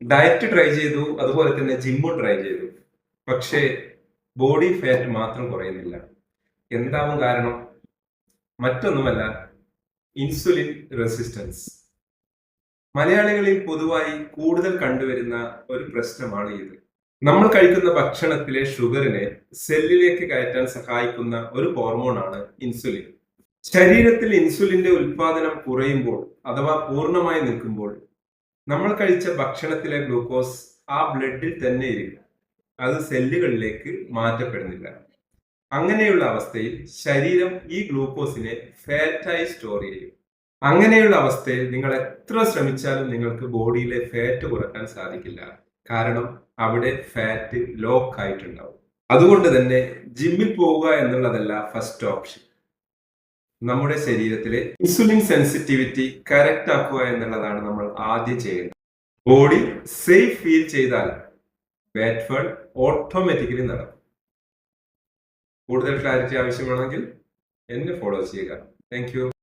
Diet try ചെയ്തു, അതുപോലെ തന്നെ ജിമ്മും ട്രൈ ചെയ്തു. പക്ഷേ ബോഡി ഫാറ്റ് മാത്രം കുറയുന്നില്ല. എന്താവും കാരണം? മറ്റൊന്നുമല്ല, ഇൻസുലിൻ റെസിസ്റ്റൻസ്. മലയാളികളിൽ പൊതുവായി കൂടുതൽ കണ്ടുവരുന്ന ഒരു പ്രശ്നമാണ് ഇത്. നമ്മൾ കഴിക്കുന്ന ഭക്ഷണത്തിലെ ഷുഗറിനെ സെല്ലിലേക്ക് കയറ്റാൻ സഹായിക്കുന്ന ഒരു ഹോർമോണാണ് ഇൻസുലിൻ. ശരീരത്തിൽ ഇൻസുലിന്റെ ഉൽപാദനം കുറയുമ്പോൾ അഥവാ പൂർണ്ണമായി നിൽക്കുമ്പോൾ നമ്മൾ കഴിച്ച ഭക്ഷണത്തിലെ ഗ്ലൂക്കോസ് ആ ബ്ലഡിൽ തന്നെ ഇരിക്കും. അത് സെല്ലുകളിലേക്ക് മാറ്റപ്പെടുന്നില്ല. അങ്ങനെയുള്ള അവസ്ഥയിൽ ശരീരം ഈ ഗ്ലൂക്കോസിനെ ഫാറ്റായി സ്റ്റോർ ചെയ്യും. അങ്ങനെയുള്ള അവസ്ഥയിൽ നിങ്ങൾ എത്ര ശ്രമിച്ചാലും നിങ്ങൾക്ക് ബോഡിയിലെ ഫാറ്റ് കുറക്കാൻ സാധിക്കില്ല. കാരണം അവിടെ ഫാറ്റ് ലോക്ക് ആയിട്ടുണ്ടാവും. അതുകൊണ്ട് തന്നെ ജിമ്മിൽ പോവുക എന്നുള്ളതല്ല ഫസ്റ്റ് ഓപ്ഷൻ. നമ്മുടെ ശരീരത്തിലെ ഇൻസുലിൻ സെൻസിറ്റിവിറ്റി കറക്റ്റ് ആക്കുക എന്നുള്ളതാണ് നമ്മൾ ആദ്യം ചെയ്യേണ്ടത്. ബോഡി സേഫ് ഫീൽ ചെയ്താൽ ഫാറ്റ് ബേൺ ഓട്ടോമാറ്റിക്കലി നടക്കും. കൂടുതൽ ക്ലാരിറ്റി ആവശ്യമാണെങ്കിൽ എന്നെ ഫോളോ ചെയ്യുക. Thank you.